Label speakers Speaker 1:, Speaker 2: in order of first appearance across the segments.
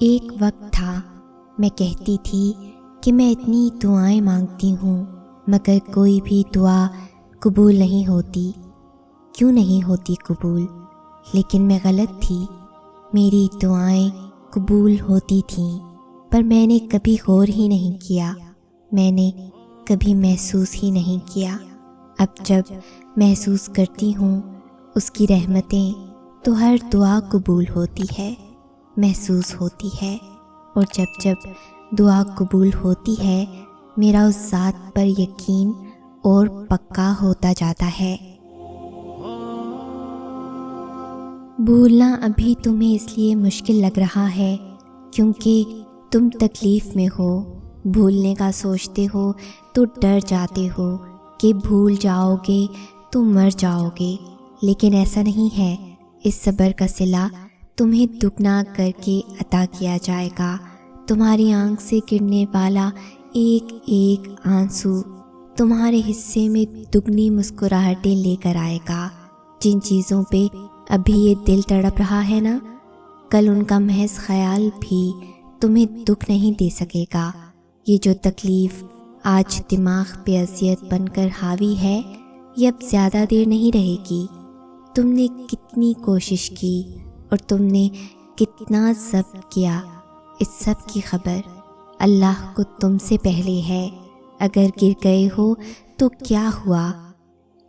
Speaker 1: ایک وقت تھا میں کہتی تھی کہ میں اتنی دعائیں مانگتی ہوں مگر کوئی بھی دعا قبول نہیں ہوتی۔ کیوں نہیں ہوتی قبول؟ لیکن میں غلط تھی، میری دعائیں قبول ہوتی تھیں پر میں نے کبھی غور ہی نہیں کیا، میں نے کبھی محسوس ہی نہیں کیا۔ اب جب محسوس کرتی ہوں اس کی رحمتیں تو ہر دعا قبول ہوتی ہے، محسوس ہوتی ہے، اور جب جب دعا قبول ہوتی ہے میرا اس ذات پر یقین اور پکا ہوتا جاتا ہے۔ بھولنا ابھی تمہیں اس لیے مشکل لگ رہا ہے کیونکہ تم تکلیف میں ہو، بھولنے کا سوچتے ہو تو ڈر جاتے ہو کہ بھول جاؤ گے تو مر جاؤ گے، لیکن ایسا نہیں ہے۔ اس صبر کا صلہ تمہیں دگنا کر کے عطا کیا جائے گا۔ تمہاری آنکھ سے گرنے والا ایک ایک آنسو تمہارے حصے میں دگنی مسکراہٹیں لے کر آئے گا۔ جن چیزوں پہ ابھی یہ دل تڑپ رہا ہے نا، کل ان کا محض خیال بھی تمہیں دکھ نہیں دے سکے گا۔ یہ جو تکلیف آج دماغ پہ اذیت بن کر حاوی ہے یہ اب زیادہ دیر نہیں رہے گی۔ تم نے کتنی کوشش کی اور تم نے کتنا ضبط کیا، اس سب کی خبر اللہ کو تم سے پہلے ہے۔ اگر گر گئے ہو تو کیا ہوا؟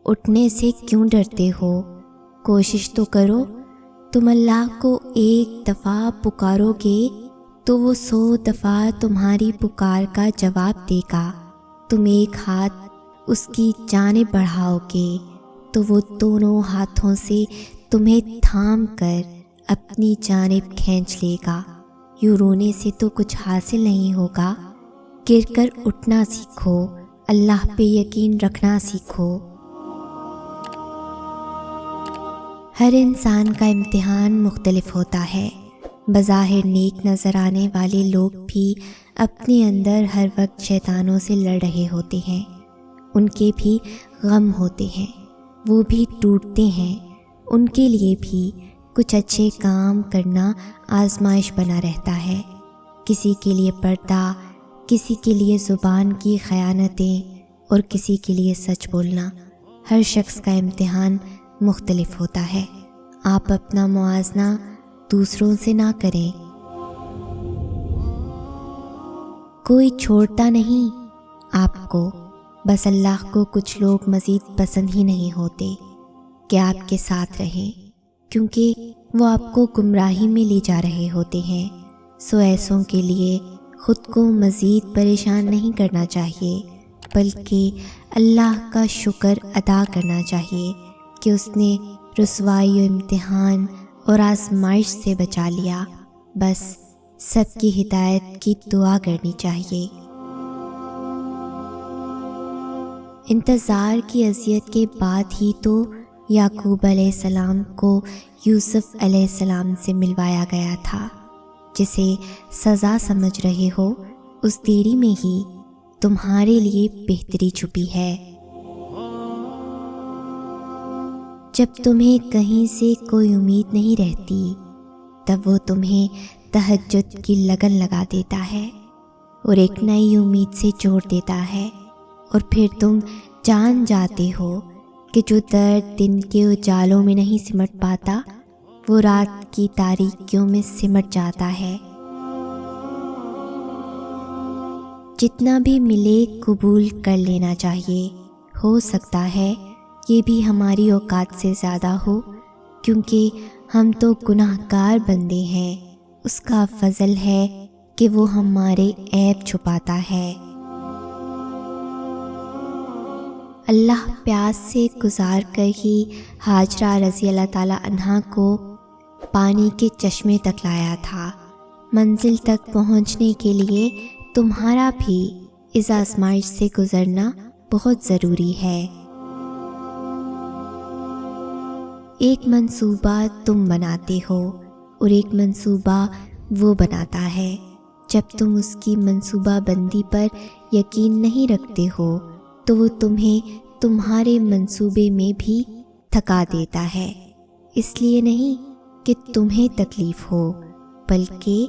Speaker 1: اٹھنے سے کیوں ڈرتے ہو؟ کوشش تو کرو۔ تم اللہ کو ایک دفعہ پکارو گے تو وہ 100 دفعہ تمہاری پکار کا جواب دے گا۔ تم ایک ہاتھ اس کی جانب بڑھاؤ گے تو وہ دونوں ہاتھوں سے تمہیں تھام کر اپنی جانب کھینچ لے گا۔ یوں رونے سے تو کچھ حاصل نہیں ہوگا، گر کر اٹھنا سیکھو، اللہ پہ یقین رکھنا سیکھو۔ ہر انسان کا امتحان مختلف ہوتا ہے۔ بظاہر نیک نظر آنے والے لوگ بھی اپنے اندر ہر وقت شیطانوں سے لڑ رہے ہوتے ہیں، ان کے بھی غم ہوتے ہیں، وہ بھی ٹوٹتے ہیں، ان کے لیے بھی کچھ اچھے کام کرنا آزمائش بنا رہتا ہے۔ کسی کے لیے پردہ، کسی کے لیے زبان کی خیانتیں اور کسی کے لیے سچ بولنا۔ ہر شخص کا امتحان مختلف ہوتا ہے۔ آپ اپنا موازنہ دوسروں سے نہ کریں۔ کوئی چھوڑتا نہیں آپ کو، بس اللہ کو کچھ لوگ مزید پسند ہی نہیں ہوتے کہ آپ کے ساتھ رہیں، کیونکہ وہ آپ کو گمراہی میں لے جا رہے ہوتے ہیں۔ سو ایسوں کے لیے خود کو مزید پریشان نہیں کرنا چاہیے، بلکہ اللہ کا شکر ادا کرنا چاہیے کہ اس نے رسوائی و امتحان اور آزمائش سے بچا لیا۔ بس سب کی ہدایت کی دعا کرنی چاہیے۔ انتظار کی اذیت کے بعد ہی تو یعقوب علیہ السلام کو یوسف علیہ السلام سے ملوایا گیا تھا۔ جسے سزا سمجھ رہے ہو اس دیری میں ہی تمہارے لیے بہتری چھپی ہے۔ جب تمہیں کہیں سے کوئی امید نہیں رہتی تب وہ تمہیں تہجد کی لگن لگا دیتا ہے اور ایک نئی امید سے جوڑ دیتا ہے، اور پھر تم جان جاتے ہو کہ جو درد دن کے اجالوں میں نہیں سمٹ پاتا وہ رات کی تاریکیوں میں سمٹ جاتا ہے۔ جتنا بھی ملے قبول کر لینا چاہیے، ہو سکتا ہے یہ بھی ہماری اوقات سے زیادہ ہو، کیونکہ ہم تو گناہ گار بندے ہیں۔ اس کا فضل ہے کہ وہ ہمارے عیب چھپاتا ہے۔ اللہ پیاس سے گزار کر ہی ہاجرہ رضی اللہ تعالیٰ عنہا کو پانی کے چشمے تک لایا تھا۔ منزل تک پہنچنے کے لیے تمہارا بھی اس آزمائش سے گزرنا بہت ضروری ہے۔ ایک منصوبہ تم بناتے ہو اور ایک منصوبہ وہ بناتا ہے۔ جب تم اس کی منصوبہ بندی پر یقین نہیں رکھتے ہو تو وہ تمہیں تمہارے منصوبے میں بھی تھکا دیتا ہے، اس لیے نہیں کہ تمہیں تکلیف ہو، بلکہ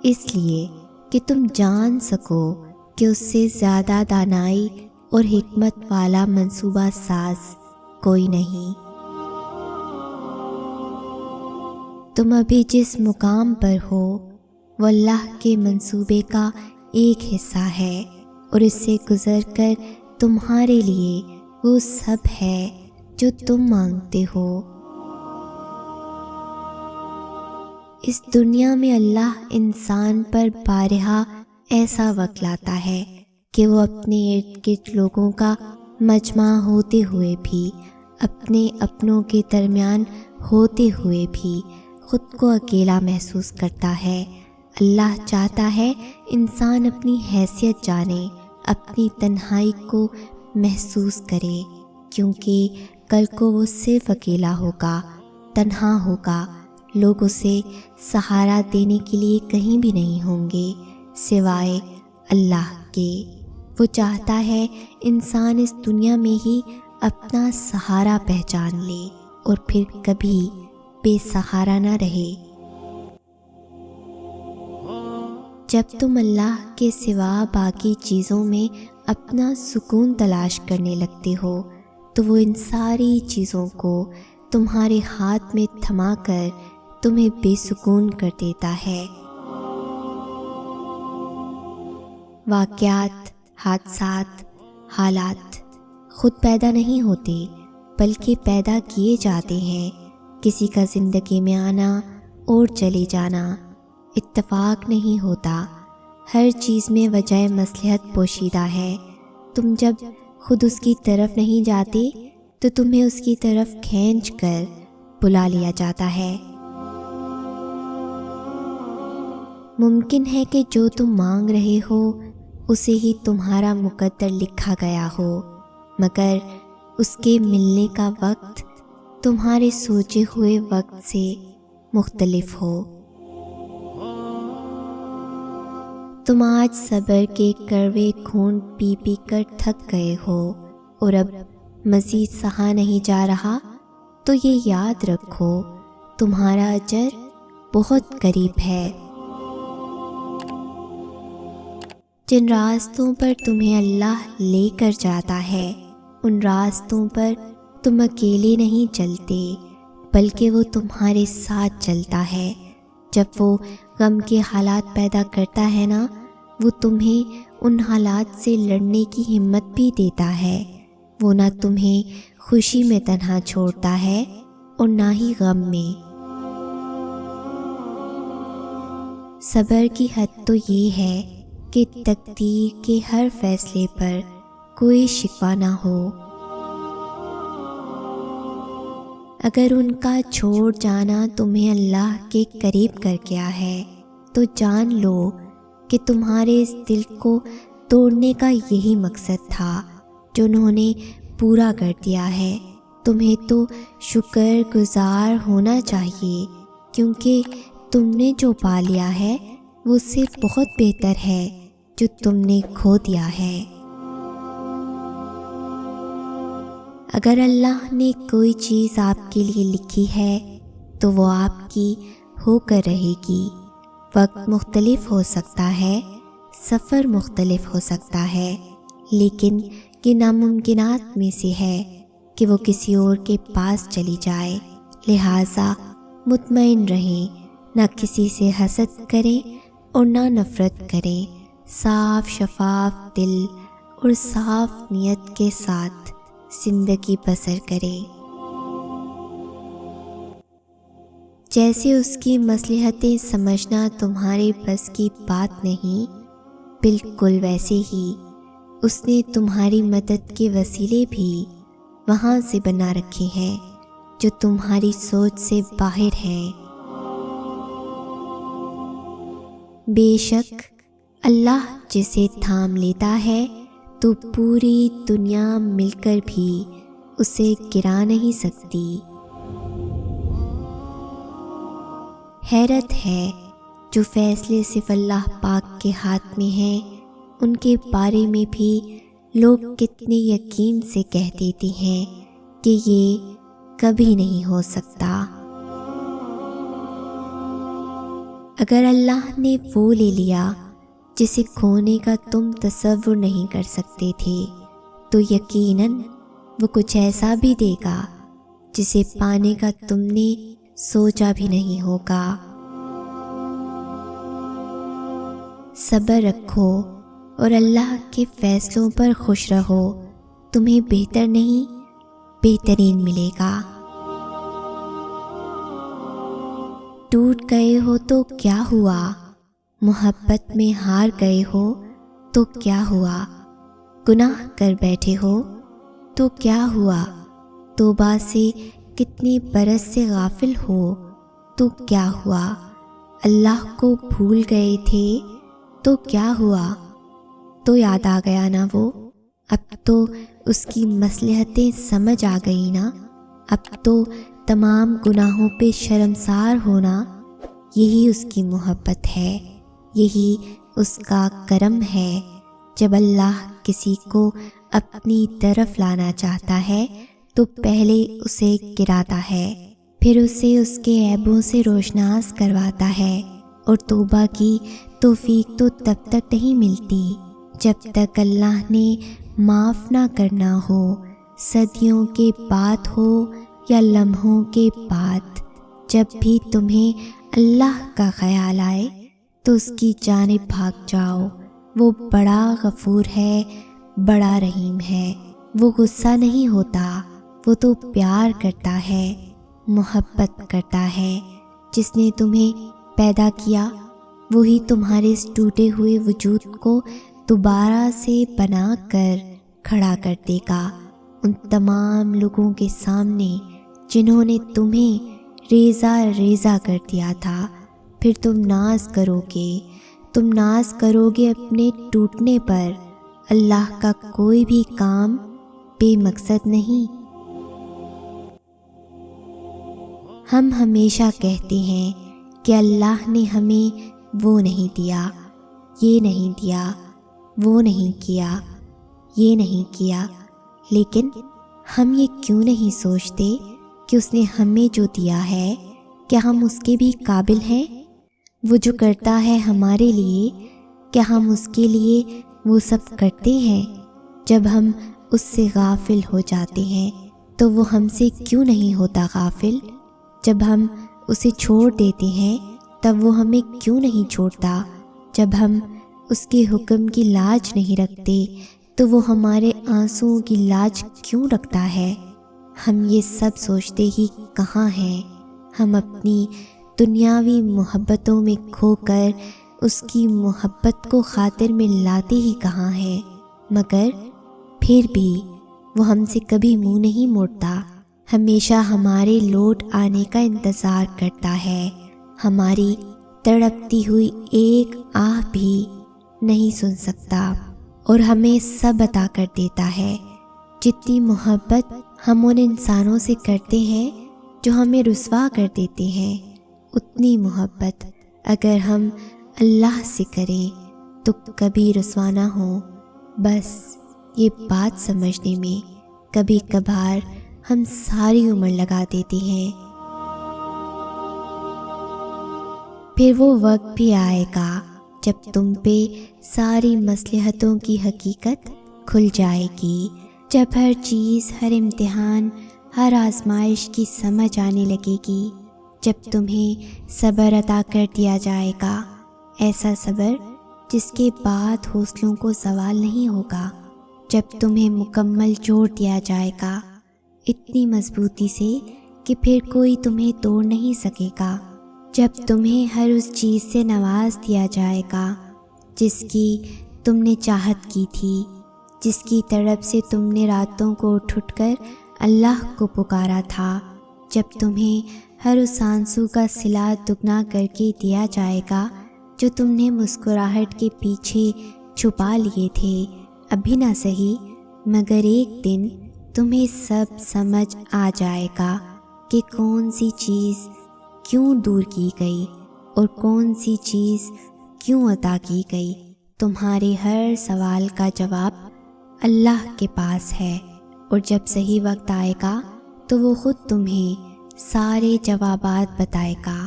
Speaker 1: اس لیے کہ تم جان سکو کہ اس سے زیادہ دانائی اور حکمت والا منصوبہ ساز کوئی نہیں۔ تم ابھی جس مقام پر ہو وہ اللہ کے منصوبے کا ایک حصہ ہے، اور اس سے گزر کر تمہارے لیے وہ سب ہے جو تم مانگتے ہو۔ اس دنیا میں اللہ انسان پر بارہا ایسا وقت لاتا ہے کہ وہ اپنے ارد گرد لوگوں کا مجمع ہوتے ہوئے بھی، اپنے اپنوں کے درمیان ہوتے ہوئے بھی خود کو اکیلا محسوس کرتا ہے۔ اللہ چاہتا ہے انسان اپنی حیثیت جانے، اپنی تنہائی کو محسوس کرے، کیونکہ کل کو وہ صرف اکیلا ہوگا، تنہا ہوگا، لوگ اسے سہارا دینے کے لیے کہیں بھی نہیں ہوں گے سوائے اللہ کے۔ وہ چاہتا ہے انسان اس دنیا میں ہی اپنا سہارا پہچان لے اور پھر کبھی بے سہارا نہ رہے۔ جب تم اللہ کے سوا باقی چیزوں میں اپنا سکون تلاش کرنے لگتے ہو تو وہ ان ساری چیزوں کو تمہارے ہاتھ میں تھما کر تمہیں بے سکون کر دیتا ہے۔ واقعات، حادثات، حالات خود پیدا نہیں ہوتے بلکہ پیدا کیے جاتے ہیں۔ کسی کا زندگی میں آنا اور چلے جانا اتفاق نہیں ہوتا، ہر چیز میں وجہ مصلحت پوشیدہ ہے۔ تم جب خود اس کی طرف نہیں جاتے تو تمہیں اس کی طرف کھینچ کر بلا لیا جاتا ہے۔ ممکن ہے کہ جو تم مانگ رہے ہو اسے ہی تمہارا مقدر لکھا گیا ہو، مگر اس کے ملنے کا وقت تمہارے سوچے ہوئے وقت سے مختلف ہو۔ تم آج صبر کے کڑوے گھونٹ پی پی کر تھک گئے ہو اور اب مزید سہا نہیں جا رہا، تو یہ یاد رکھو تمہارا اجر بہت قریب ہے۔ جن راستوں پر تمہیں اللہ لے کر جاتا ہے ان راستوں پر تم اکیلے نہیں چلتے بلکہ وہ تمہارے ساتھ چلتا ہے۔ جب وہ غم کے حالات پیدا کرتا ہے نا، وہ تمہیں ان حالات سے لڑنے کی ہمت بھی دیتا ہے۔ وہ نہ تمہیں خوشی میں تنہا چھوڑتا ہے اور نہ ہی غم میں۔ صبر کی حد تو یہ ہے کہ تقدیر کے ہر فیصلے پر کوئی شکوہ نہ ہو۔ اگر ان کا چھوڑ جانا تمہیں اللہ کے قریب کر گیا ہے تو جان لو کہ تمہارے اس دل کو توڑنے کا یہی مقصد تھا جو انہوں نے پورا کر دیا ہے۔ تمہیں تو شکر گزار ہونا چاہیے، کیونکہ تم نے جو پا لیا ہے وہ اس سے بہت بہتر ہے جو تم نے کھو دیا ہے۔ اگر اللہ نے کوئی چیز آپ کے لیے لکھی ہے تو وہ آپ کی ہو کر رہے گی۔ وقت مختلف ہو سکتا ہے، سفر مختلف ہو سکتا ہے، لیکن یہ ناممکنات میں سے ہے کہ وہ کسی اور کے پاس چلی جائے۔ لہٰذا مطمئن رہیں، نہ کسی سے حسد کریں اور نہ نفرت کریں۔ صاف شفاف دل اور صاف نیت کے ساتھ زندگی بسر کریں۔ جیسے اس کی مصلحتیں سمجھنا تمہارے بس کی بات نہیں، بالکل ویسے ہی اس نے تمہاری مدد کے وسیلے بھی وہاں سے بنا رکھے ہیں جو تمہاری سوچ سے باہر ہیں۔ بے شک اللہ جسے تھام لیتا ہے تو پوری دنیا مل کر بھی اسے گرا نہیں سکتی۔ حیرت ہے جو فیصلے صرف اللہ پاک کے ہاتھ میں ہیں، ان کے بارے میں بھی لوگ کتنے یقین سے کہہ دیتے ہیں کہ یہ کبھی نہیں ہو سکتا۔ اگر اللہ نے وہ لے لیا جسے کھونے کا تم تصور نہیں کر سکتے تھے تو یقیناً وہ کچھ ایسا بھی دے گا جسے پانے کا تم نے سوچا بھی نہیں ہوگا۔ صبر رکھو اور اللہ کے فیصلوں پر خوش رہو، تمہیں بہتر نہیں بہترین ملے گا۔ ٹوٹ گئے ہو تو کیا ہوا، محبت میں ہار گئے ہو تو کیا ہوا، گناہ کر بیٹھے ہو تو کیا ہوا، توبہ سے کتنے برس سے غافل ہو تو کیا ہوا، اللہ کو بھول گئے تھے تو کیا ہوا، تو یاد آ گیا نا وہ، اب تو اس کی مصلحتیں سمجھ آ گئی نا، اب تو تمام گناہوں پہ شرمسار ہونا یہی اس کی محبت ہے، یہی اس کا کرم ہے۔ جب اللہ کسی کو اپنی طرف لانا چاہتا ہے تو پہلے اسے گراتا ہے، پھر اسے اس کے عیبوں سے روشناس کرواتا ہے، اور توبہ کی توفیق تو تب تک نہیں ملتی جب تک اللہ نے معاف نہ کرنا ہو، صدیوں کے بعد ہو یا لمحوں کے بعد۔ جب بھی تمہیں اللہ کا خیال آئے تو اس کی جانب بھاگ جاؤ، وہ بڑا غفور ہے، بڑا رحیم ہے، وہ غصہ نہیں ہوتا، وہ تو پیار کرتا ہے، محبت کرتا ہے۔ جس نے تمہیں پیدا کیا وہی تمہارے اس ٹوٹے ہوئے وجود کو دوبارہ سے بنا کر کھڑا کر دے گا، ان تمام لوگوں کے سامنے جنہوں نے تمہیں ریزہ ریزہ کر دیا تھا۔ پھر تم ناز کرو گے اپنے ٹوٹنے پر۔ اللہ کا کوئی بھی کام بے مقصد نہیں۔ ہم ہمیشہ کہتے ہیں کہ اللہ نے ہمیں وہ نہیں دیا، یہ نہیں دیا، وہ نہیں کیا، یہ نہیں کیا، لیکن ہم یہ کیوں نہیں سوچتے کہ اس نے ہمیں جو دیا ہے کیا ہم اس کے بھی قابل ہیں؟ وہ جو کرتا ہے ہمارے لیے کیا ہم اس کے لیے وہ سب کرتے ہیں؟ جب ہم اس سے غافل ہو جاتے ہیں تو وہ ہم سے کیوں نہیں ہوتا غافل؟ جب ہم اسے چھوڑ دیتے ہیں تب وہ ہمیں کیوں نہیں چھوڑتا؟ جب ہم اس کے حکم کی لاج نہیں رکھتے تو وہ ہمارے آنسوؤں کی لاج کیوں رکھتا ہے؟ ہم یہ سب سوچتے ہی کہاں ہیں؟ ہم اپنی دنیاوی محبتوں میں کھو کر اس کی محبت کو خاطر میں لاتے ہی کہاں ہیں؟ مگر پھر بھی وہ ہم سے کبھی منہ نہیں موڑتا، ہمیشہ ہمارے لوٹ آنے کا انتظار کرتا ہے، ہماری تڑپتی ہوئی ایک آہ بھی نہیں سن سکتا، اور ہمیں سب عطا کر دیتا ہے۔ جتنی محبت ہم ان انسانوں سے کرتے ہیں جو ہمیں رسوا کر دیتے ہیں، اتنی محبت اگر ہم اللہ سے کریں تو کبھی رسوا نہ ہوں۔ بس یہ بات سمجھنے میں کبھی کبھار ہم ساری عمر لگا دیتے ہیں۔ پھر وہ وقت بھی آئے گا جب تم پہ ساری مصلحتوں کی حقیقت کھل جائے گی، جب ہر چیز، ہر امتحان، ہر آزمائش کی سمجھ آنے لگے گی، جب تمہیں صبر عطا کر دیا جائے گا، ایسا صبر جس کے بعد حوصلوں کو زوال نہیں ہوگا، جب تمہیں مکمل جوڑ دیا جائے گا اتنی مضبوطی سے کہ پھر کوئی تمہیں توڑ نہیں سکے گا، جب تمہیں ہر اس چیز سے نواز دیا جائے گا جس کی تم نے چاہت کی تھی، جس کی طرف سے تم نے راتوں کو اٹھ کر اللہ کو پکارا تھا، جب تمہیں ہر اس آنسو کا صلہ دگنا کر کے دیا جائے گا جو تم نے مسکراہٹ کے پیچھے چھپا لیے تھے، ابھی نہ صحیح مگر ایک دن تمہیں سب سمجھ آ جائے گا کہ کون سی چیز کیوں دور کی گئی اور کون سی چیز کیوں عطا کی گئی۔ تمہارے ہر سوال کا جواب اللہ کے پاس ہے، اور جب صحیح وقت آئے گا تو وہ خود تمہیں سارے جوابات بتائے گا،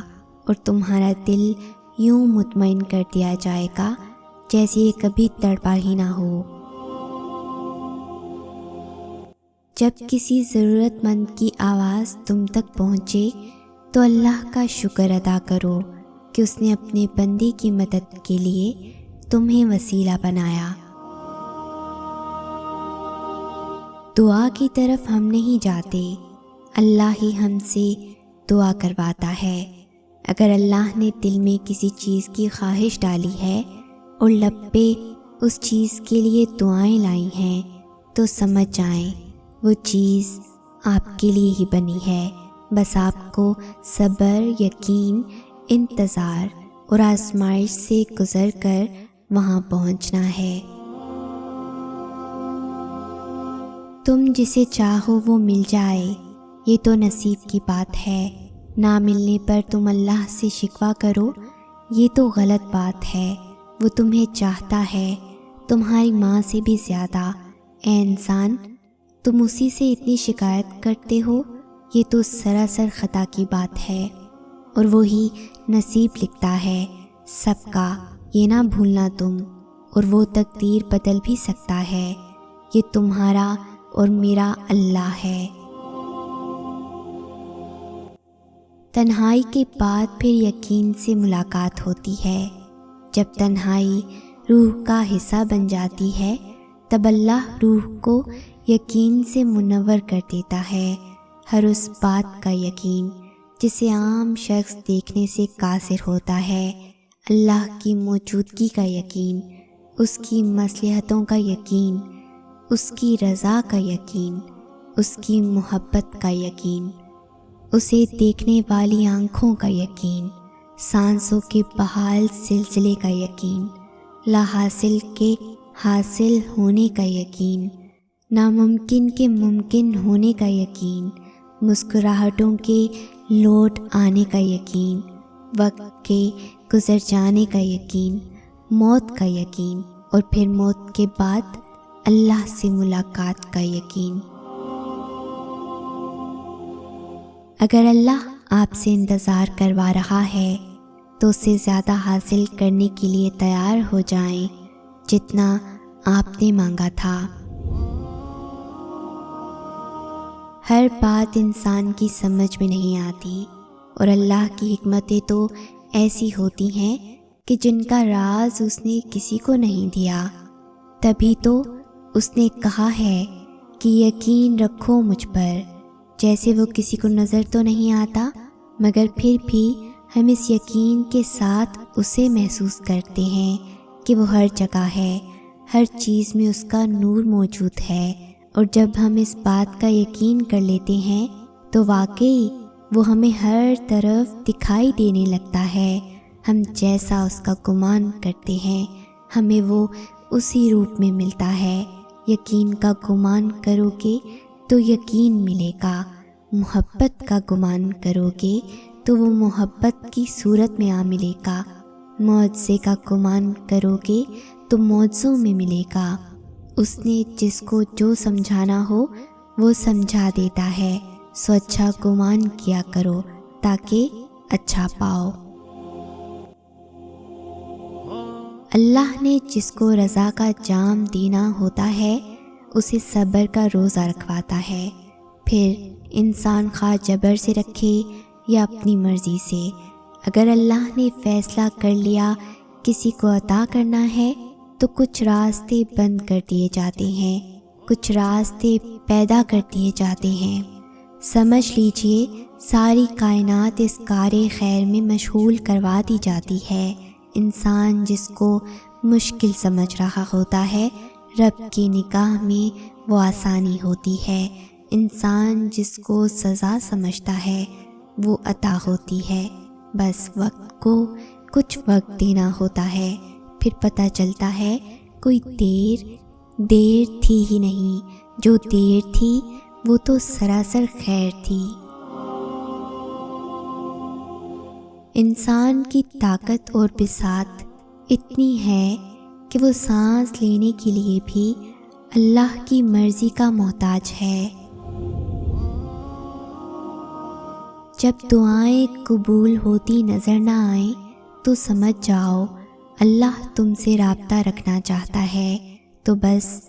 Speaker 1: اور تمہارا دل یوں مطمئن کر دیا جائے گا جیسے یہ کبھی تڑپا ہی نہ ہو۔ جب کسی ضرورت مند کی آواز تم تک پہنچے تو اللہ کا شکر ادا کرو کہ اس نے اپنے بندے کی مدد کے لیے تمہیں وسیلہ بنایا۔ دعا کی طرف ہم نہیں جاتے، اللہ ہی ہم سے دعا کرواتا ہے۔ اگر اللہ نے دل میں کسی چیز کی خواہش ڈالی ہے اور لب پہ اس چیز کے لیے دعائیں لائی ہیں تو سمجھ جائیں وہ چیز آپ کے لیے ہی بنی ہے، بس آپ کو صبر، یقین، انتظار اور آزمائش سے گزر کر وہاں پہنچنا ہے۔ تم جسے چاہو وہ مل جائے، یہ تو نصیب کی بات ہے۔ نہ ملنے پر تم اللہ سے شکوہ کرو، یہ تو غلط بات ہے۔ وہ تمہیں چاہتا ہے تمہاری ماں سے بھی زیادہ۔ اے انسان، تم اسی سے اتنی شکایت کرتے ہو، یہ تو سراسر خطا کی بات ہے، اور وہی نصیب لکھتا ہے سب کا، یہ نہ بھولنا تم۔ اور وہ تقدیر بدل بھی سکتا ہے، یہ تمہارا اور میرا اللہ ہے۔ تنہائی کے بعد پھر یقین سے ملاقات ہوتی ہے۔ جب تنہائی روح کا حصہ بن جاتی ہے تب اللہ روح کو یقین سے منور کر دیتا ہے۔ ہر اس بات کا یقین جسے عام شخص دیکھنے سے قاصر ہوتا ہے، اللہ کی موجودگی کا یقین، اس کی مصلحتوں کا یقین، اس کی رضا کا یقین، اس کی محبت کا یقین، اسے دیکھنے والی آنکھوں کا یقین، سانسوں کے بحال سلسلے کا یقین، لا حاصل کے حاصل ہونے کا یقین، ناممکن کے ممکن ہونے کا یقین، مسکراہٹوں کے لوٹ آنے کا یقین، وقت کے گزر جانے کا یقین، موت کا یقین، اور پھر موت کے بعد اللہ سے ملاقات کا یقین۔ اگر اللہ آپ سے انتظار کروا رہا ہے تو اس سے زیادہ حاصل کرنے کے لیے تیار ہو جائیں جتنا آپ نے مانگا تھا۔ ہر بات انسان کی سمجھ میں نہیں آتی، اور اللہ کی حکمتیں تو ایسی ہوتی ہیں کہ جن کا راز اس نے کسی کو نہیں دیا۔ تبھی تو اس نے کہا ہے کہ یقین رکھو مجھ پر، جیسے وہ کسی کو نظر تو نہیں آتا مگر پھر بھی ہم اس یقین کے ساتھ اسے محسوس کرتے ہیں کہ وہ ہر جگہ ہے، ہر چیز میں اس کا نور موجود ہے، اور جب ہم اس بات کا یقین کر لیتے ہیں تو واقعی وہ ہمیں ہر طرف دکھائی دینے لگتا ہے۔ ہم جیسا اس کا گمان کرتے ہیں ہمیں وہ اسی روپ میں ملتا ہے۔ یقین کا گمان کرو گے تو یقین ملے گا، محبت کا گمان کرو گے تو وہ محبت کی صورت میں آ ملے گا، معجزے کا گمان کرو گے تو معجزوں میں ملے گا۔ اس نے جس کو جو سمجھانا ہو وہ سمجھا دیتا ہے، سو اچھا گمان کیا کرو تاکہ اچھا پاؤ۔ اللہ نے جس کو رضا کا جام دینا ہوتا ہے اسے صبر کا روزہ رکھواتا ہے، پھر انسان خواہ جبر سے رکھے یا اپنی مرضی سے۔ اگر اللہ نے فیصلہ کر لیا کسی کو عطا کرنا ہے تو کچھ راستے بند کر دیے جاتے ہیں، کچھ راستے پیدا کر دیے جاتے ہیں۔ سمجھ لیجئے ساری کائنات اس کار خیر میں مشغول کروا دی جاتی ہے۔ انسان جس کو مشکل سمجھ رہا ہوتا ہے رب کی نگاہ میں وہ آسانی ہوتی ہے، انسان جس کو سزا سمجھتا ہے وہ عطا ہوتی ہے۔ بس وقت کو کچھ وقت دینا ہوتا ہے، پھر پتہ چلتا ہے کوئی دیر تھی ہی نہیں، جو دیر تھی وہ تو سراسر خیر تھی۔ انسان کی طاقت اور بساط اتنی ہے کہ وہ سانس لینے کے لیے بھی اللہ کی مرضی کا محتاج ہے۔ جب دعائیں قبول ہوتی نظر نہ آئیں تو سمجھ جاؤ اللہ تم سے رابطہ رکھنا چاہتا ہے، تو بس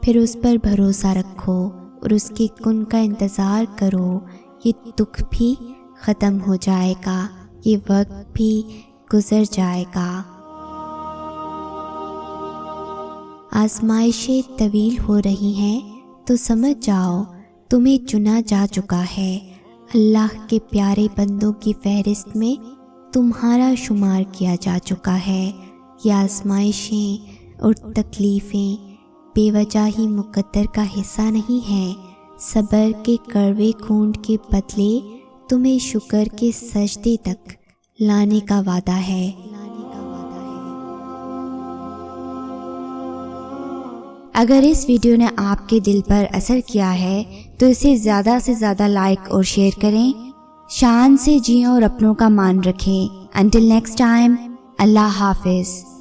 Speaker 1: پھر اس پر بھروسہ رکھو اور اس کے کن کا انتظار کرو۔ یہ دکھ بھی ختم ہو جائے گا، یہ وقت بھی گزر جائے گا۔ آزمائشیں طویل ہو رہی ہیں تو سمجھ جاؤ تمہیں چنا جا چکا ہے۔ اللہ کے پیارے بندوں کی فہرست میں تمہارا شمار کیا جا چکا ہے۔ یہ آزمائشیں اور تکلیفیں بے وجہ ہی مقدر کا حصہ نہیں ہیں۔ صبر کے کڑوے کھونٹ کے بدلے تمہیں شکر کے سجدے تک لانے کا وعدہ ہے۔
Speaker 2: اگر اس ویڈیو نے آپ کے دل پر اثر کیا ہے تو اسے زیادہ سے زیادہ لائک اور شیئر کریں۔ شان سے جئیں اور اپنوں کا مان رکھیں۔ انٹل نیکسٹ ٹائم، اللہ حافظ۔